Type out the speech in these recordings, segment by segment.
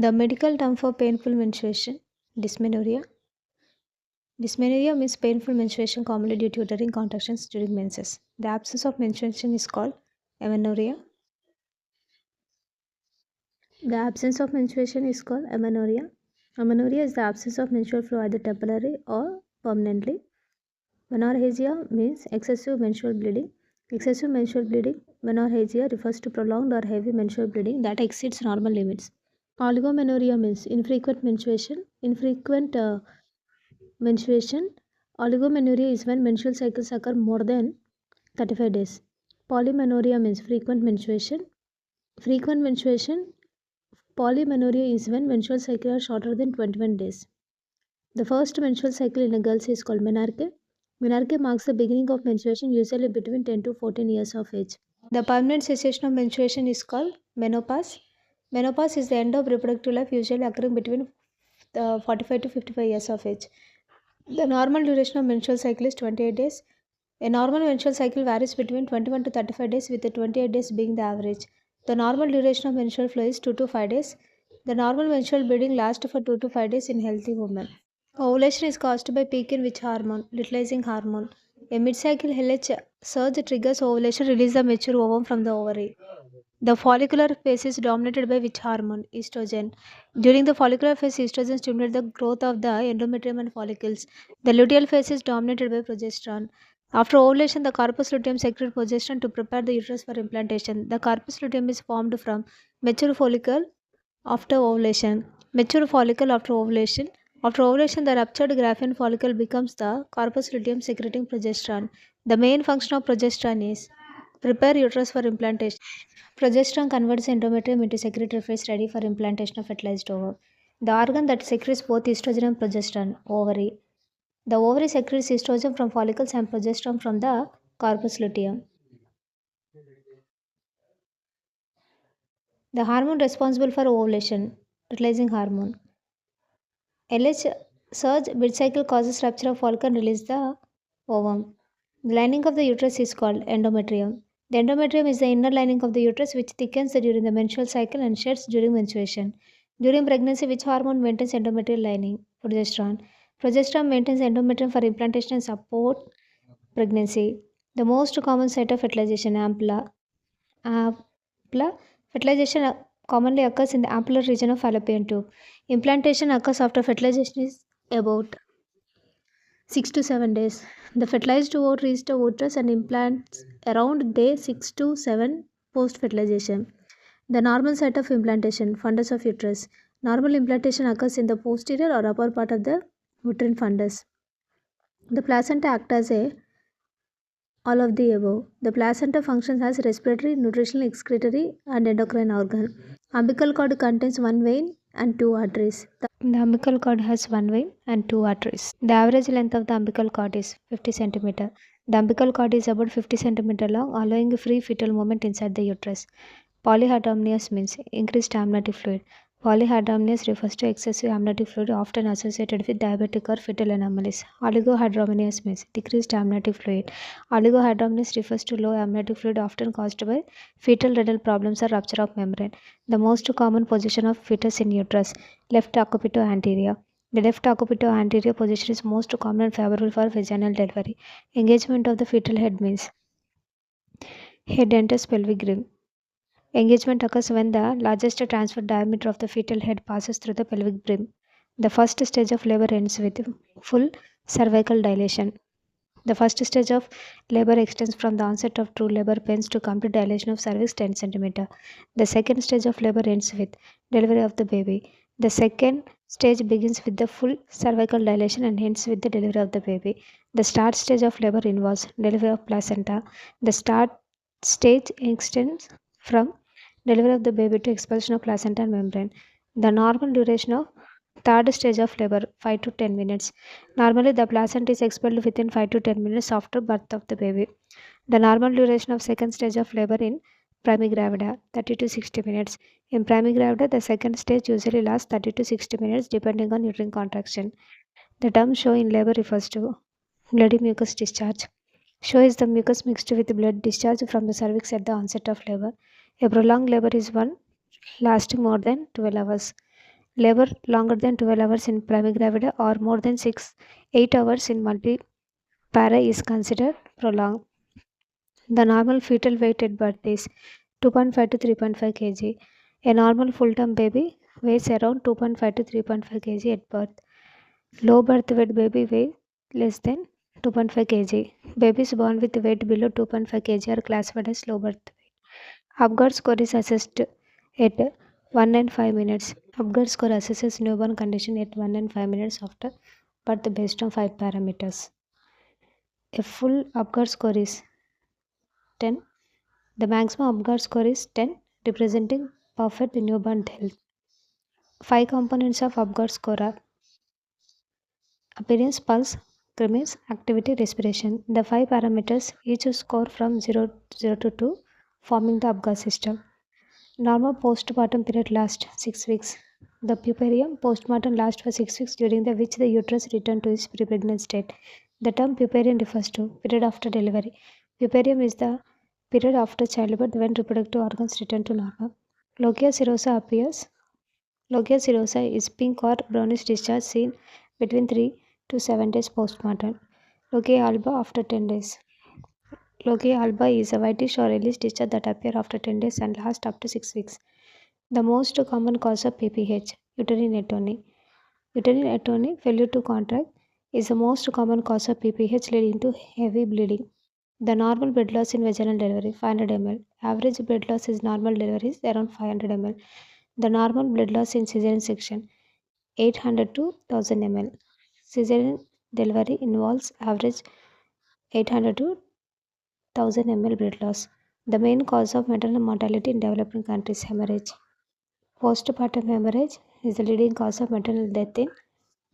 The medical term for painful menstruation, dysmenorrhea. Dysmenorrhea means painful menstruation commonly due to uterine contractions during menses. The absence of menstruation is called amenorrhea. The absence of menstruation is called amenorrhea. Amenorrhea is the absence of menstrual flow either temporarily or permanently. Menorrhagia means excessive menstrual bleeding. Excessive menstrual bleeding, menorrhagia, refers to prolonged or heavy menstrual bleeding that exceeds normal limits. Oligomenorrhea means infrequent menstruation. Menstruation. Oligomenorrhea is when menstrual cycles occur more than 35 days. Polymenorrhea means frequent menstruation. Frequent menstruation. Polymenorrhea is when menstrual cycles are shorter than 21 days. The first menstrual cycle in a girl is called menarche. Menarche marks the beginning of menstruation, usually between 10 to 14 years of age. The permanent cessation of menstruation is called menopause. Menopause is the end of reproductive life, usually occurring between 45 to 55 years of age. The normal duration of menstrual cycle is 28 days. A normal menstrual cycle varies between 21 to 35 days, with the 28 days being the average. The normal duration of menstrual flow is 2 to 5 days. The normal menstrual bleeding lasts for 2 to 5 days in healthy women. Ovulation is caused by peak in which hormone? Luteinizing hormone. A mid-cycle LH surge triggers ovulation, release the mature ovum from the ovary. The follicular phase is dominated by which hormone? Estrogen. During the follicular phase, estrogen stimulates the growth of the endometrium and follicles. The luteal phase is dominated by progesterone. After ovulation, the corpus luteum secretes progesterone to prepare the uterus for implantation. The corpus luteum is formed from mature follicle after ovulation. Mature follicle after ovulation. After ovulation, the ruptured Graafian follicle becomes the corpus luteum secreting progesterone. The main function of progesterone is prepare uterus for implantation. Progesterone converts endometrium into secretory phase ready for implantation of fertilized ovum. The organ that secretes both estrogen and progesterone, ovary. The ovary secretes estrogen from follicles and progesterone from the corpus luteum. The hormone responsible for ovulation, luteinizing hormone. LH surge mid-cycle causes rupture of follicle and release the ovum. The lining of the uterus is called endometrium. The endometrium is the inner lining of the uterus which thickens during the menstrual cycle and sheds during menstruation. During pregnancy, which hormone maintains endometrial lining? Progesterone. Progesterone maintains endometrium for implantation and support pregnancy. The most common site of fertilization, ampulla. Fertilization commonly occurs in the ampular region of fallopian tube. Implantation occurs after fertilization is about 6 to 7 days. The fertilized ovary reaches the uterus and implants around day 6 to 7 post fertilization. The normal site of implantation, fundus of uterus. Normal implantation occurs in the posterior or upper part of the uterine fundus. The placenta acts as a all of the above. The placenta functions as respiratory, nutritional, excretory, and endocrine organ. Umbilical cord contains one vein and two arteries. The umbilical cord has one vein and two arteries. The average length of the umbilical cord is 50 cm. The umbilical cord is about 50 cm long, allowing free fetal movement inside the uterus. Polyhydramnios means increased amniotic fluid. Polyhydramnios refers to excessive amniotic fluid often associated with diabetic or fetal anomalies. Oligohydramnios means decreased amniotic fluid. Oligohydramnios refers to low amniotic fluid often caused by fetal renal problems or rupture of membrane. The most common position of fetus in uterus, left occipito anterior. The left occipito anterior position is most common and favorable for vaginal delivery. Engagement of the fetal head means head enters pelvic rim. Engagement occurs when the largest transverse diameter of the fetal head passes through the pelvic brim. The first stage of labor ends with full cervical dilation. The first stage of labor extends from the onset of true labor pains to complete dilation of cervix 10 cm. The second stage of labor ends with delivery of the baby. The second stage begins with the full cervical dilation and ends with the delivery of the baby. The start stage of labor involves delivery of placenta. The start stage extends from delivery of the baby to expulsion of placenta and membrane. The normal duration of third stage of labor 5 to 10 minutes. Normally the placenta is expelled within 5 to 10 minutes after birth of the baby. The normal duration of second stage of labor in primigravida 30 to 60 minutes. In primigravida the second stage usually lasts 30 to 60 minutes depending on uterine contraction. The term show in labor refers to bloody mucus discharge. Show is the mucus mixed with blood discharged from the cervix at the onset of labor. A prolonged labor is one lasting more than 12 hours. Labor longer than 12 hours in primigravida or more than 8 hours in multipara is considered prolonged. The normal fetal weight at birth is 2.5 to 3.5 kg. A normal full-term baby weighs around 2.5 to 3.5 kg at birth. Low birth weight baby weighs less than 2.5 kg. Babies born with weight below 2.5 kg are classified as low birth weight. Apgar score is assessed at 1 and 5 minutes. Apgar score assesses newborn condition at 1 and 5 minutes after birth based on 5 parameters. A full Apgar score is 10. The maximum Apgar score is 10, representing perfect newborn health. 5 components of Apgar score are appearance, pulse, grimace, activity, respiration. The 5 parameters each score from 0 to 2, forming the Apgar system. Normal postpartum period lasts 6 weeks. The puerperium postmortem lasts for 6 weeks, during which the uterus returns to its pre-pregnant state. The term puerperium refers to period after delivery. Puerperium is the period after childbirth when reproductive organs return to normal. Lochia serosa appears. Lochia serosa is pink or brownish discharge seen between 3 to 7 days postmortem. Lochia alba after 10 days. Lochia alba is a whitish or yellowish discharge that appears after 10 days and lasts up to 6 weeks. The most common cause of PPH, uterine atony. Uterine atony, failure to contract, is the most common cause of PPH, leading to heavy bleeding. The normal blood loss in vaginal delivery, 500 ml. Average blood loss in normal delivery is around 500 ml. The normal blood loss in cesarean section, 800 to 1000 ml. Cesarean delivery involves average 800 to 1000 ml blood loss. The main cause of maternal mortality in developing countries, hemorrhage. Postpartum hemorrhage is the leading cause of maternal death in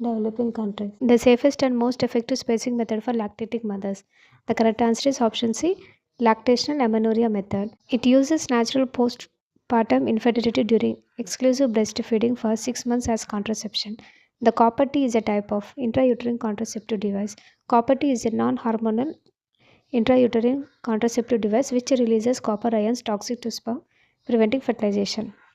developing countries. The safest and most effective spacing method for lactating mothers. The correct answer is option C, lactational amenorrhea method. It uses natural postpartum infertility during exclusive breastfeeding for 6 months as contraception. The copper T is a type of intrauterine contraceptive device. Copper T is a non-hormonal intrauterine contraceptive device which releases copper ions toxic to sperm, preventing fertilization.